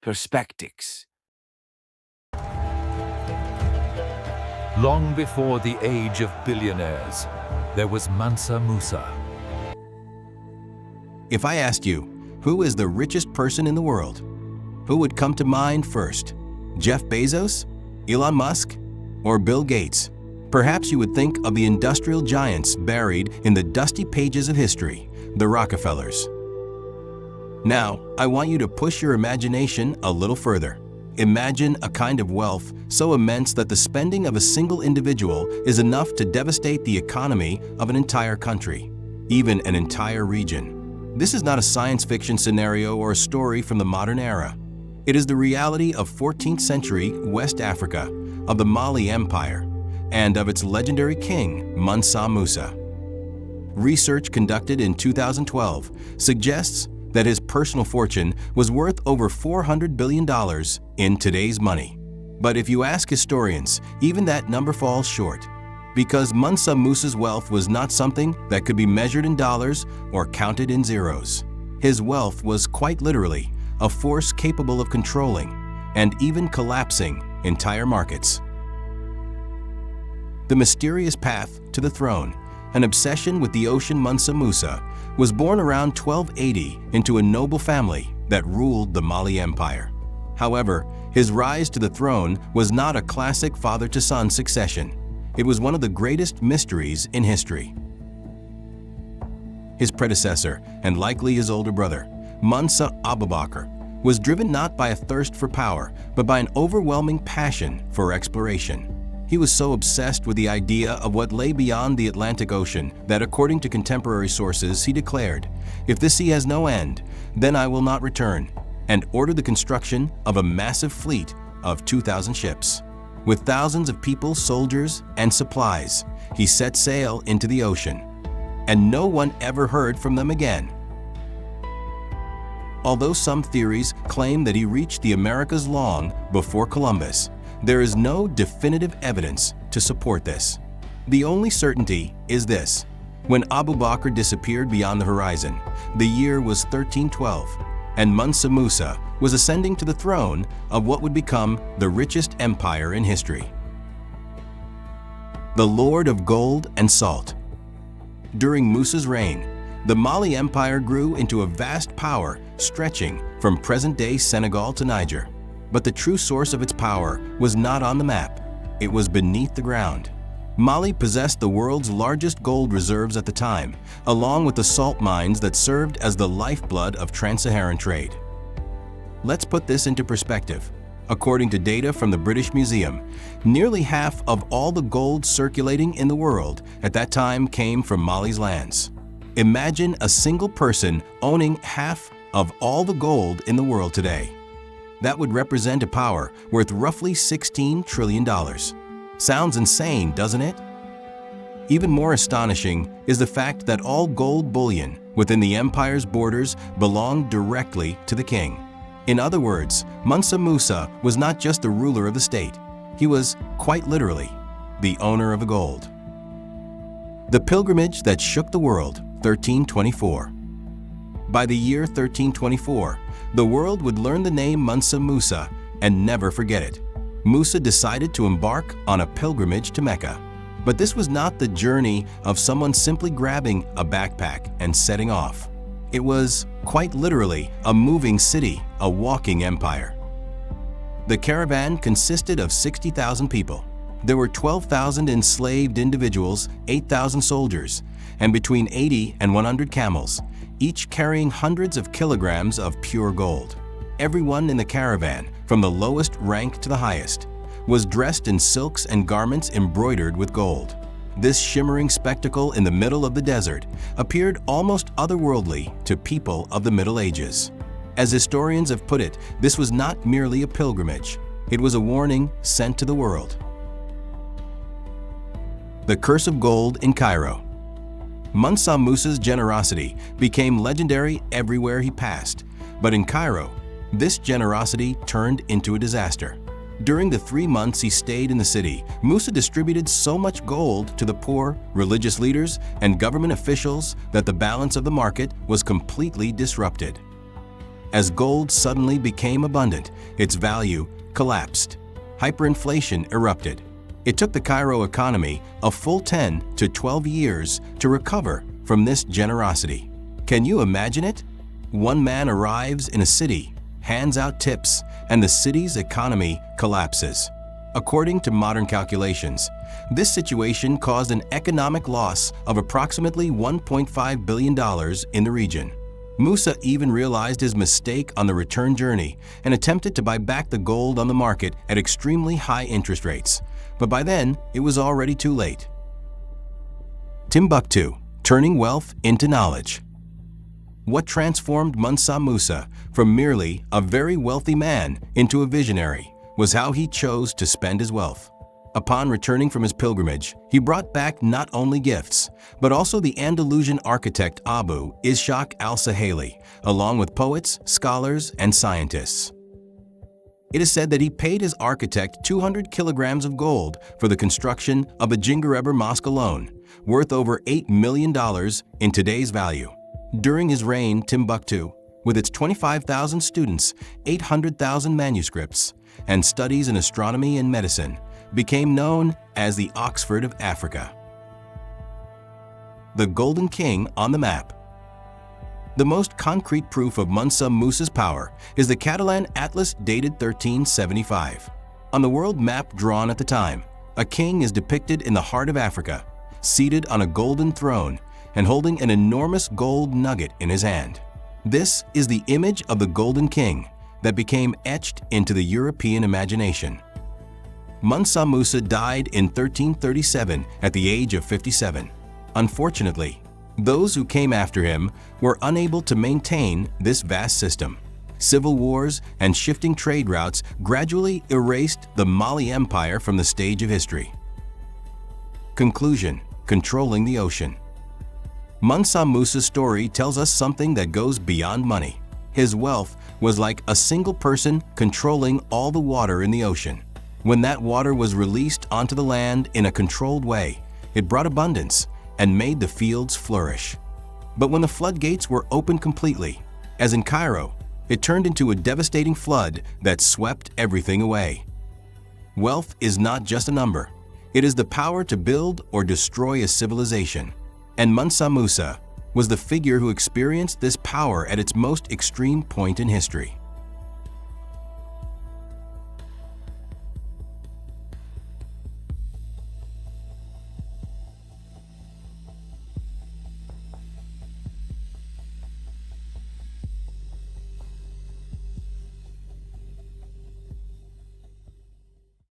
perspectives. Long before the age of billionaires, there was Mansa Musa. If I asked you, who is the richest person in the world? Who would come to mind first? Jeff Bezos, Elon Musk, or Bill Gates? Perhaps you would think of the industrial giants buried in the dusty pages of history, the Rockefellers. Now, I want you to push your imagination a little further. Imagine a kind of wealth so immense that the spending of a single individual is enough to devastate the economy of an entire country, even an entire region. This is not a science fiction scenario or a story from the modern era. It is the reality of 14th century West Africa, of the Mali Empire, and of its legendary king, Mansa Musa. Research conducted in 2012 suggests that his personal fortune was worth over $400 billion in today's money. But if you ask historians, even that number falls short, because Mansa Musa's wealth was not something that could be measured in dollars or counted in zeros. His wealth was quite literally a force capable of controlling and even collapsing entire markets. The mysterious path to the throne, an obsession with the ocean. Mansa Musa was born around 1280 into a noble family that ruled the Mali Empire. However, his rise to the throne was not a classic father-to-son succession. It was one of the greatest mysteries in history. His predecessor, and likely his older brother, Mansa Abubakar, was driven not by a thirst for power, but by an overwhelming passion for exploration. He was so obsessed with the idea of what lay beyond the Atlantic Ocean that, according to contemporary sources, he declared, "If this sea has no end, then I will not return," and ordered the construction of a massive fleet of 2,000 ships. With thousands of people, soldiers, and supplies, he set sail into the ocean, and no one ever heard from them again. Although some theories claim that he reached the Americas long before Columbus, there is no definitive evidence to support this. The only certainty is this: when Abu Bakr disappeared beyond the horizon, the year was 1312, and Mansa Musa was ascending to the throne of what would become the richest empire in history. The Lord of Gold and Salt. During Musa's reign, the Mali Empire grew into a vast power stretching from present-day Senegal to Niger. But the true source of its power was not on the map. It was beneath the ground. Mali possessed the world's largest gold reserves at the time, along with the salt mines that served as the lifeblood of trans-Saharan trade. Let's put this into perspective. According to data from the British Museum, nearly half of all the gold circulating in the world at that time came from Mali's lands. Imagine a single person owning half of all the gold in the world today. That would represent a power worth roughly $16 trillion. Sounds insane, doesn't it? Even more astonishing is the fact that all gold bullion within the empire's borders belonged directly to the king. In other words, Mansa Musa was not just the ruler of the state. He was, quite literally, the owner of the gold. The pilgrimage that shook the world, 1324. By the year 1324, the world would learn the name Mansa Musa and never forget it. Musa decided to embark on a pilgrimage to Mecca. But this was not the journey of someone simply grabbing a backpack and setting off. It was, quite literally, a moving city, a walking empire. The caravan consisted of 60,000 people. There were 12,000 enslaved individuals, 8,000 soldiers, and between 80 and 100 camels, each carrying hundreds of kilograms of pure gold. Everyone in the caravan, from the lowest rank to the highest, was dressed in silks and garments embroidered with gold. This shimmering spectacle in the middle of the desert appeared almost otherworldly to people of the Middle Ages. As historians have put it, this was not merely a pilgrimage. It was a warning sent to the world. The Curse of Gold in Cairo. Mansa Musa's generosity became legendary everywhere he passed, but in Cairo, this generosity turned into a disaster. During the 3 months he stayed in the city, Musa distributed so much gold to the poor, religious leaders, and government officials that the balance of the market was completely disrupted. As gold suddenly became abundant, its value collapsed. Hyperinflation erupted. It took the Cairo economy a full 10 to 12 years to recover from this generosity. Can you imagine it? One man arrives in a city, hands out tips, and the city's economy collapses. According to modern calculations, this situation caused an economic loss of approximately $1.5 billion in the region. Musa even realized his mistake on the return journey and attempted to buy back the gold on the market at extremely high interest rates, but by then it was already too late. Timbuktu, turning wealth into knowledge. What transformed Mansa Musa from merely a very wealthy man into a visionary was how he chose to spend his wealth. Upon returning from his pilgrimage, he brought back not only gifts, but also the Andalusian architect Abu Ishaq al-Sahili, along with poets, scholars, and scientists. It is said that he paid his architect 200 kilograms of gold for the construction of a Jingareber mosque alone, worth over $8 million in today's value. During his reign, Timbuktu, with its 25,000 students, 800,000 manuscripts, and studies in astronomy and medicine, became known as the Oxford of Africa. The Golden King on the map. The most concrete proof of Mansa Musa's power is the Catalan Atlas dated 1375. On the world map drawn at the time, a king is depicted in the heart of Africa, seated on a golden throne and holding an enormous gold nugget in his hand. This is the image of the Golden King that became etched into the European imagination. Mansa Musa died in 1337 at the age of 57. Unfortunately, those who came after him were unable to maintain this vast system. Civil wars and shifting trade routes gradually erased the Mali Empire from the stage of history. Conclusion: controlling the ocean. Mansa Musa's story tells us something that goes beyond money. His wealth was like a single person controlling all the water in the ocean. When that water was released onto the land in a controlled way, it brought abundance and made the fields flourish. But when the floodgates were opened completely, as in Cairo, it turned into a devastating flood that swept everything away. Wealth is not just a number. It is the power to build or destroy a civilization. And Mansa Musa was the figure who experienced this power at its most extreme point in history.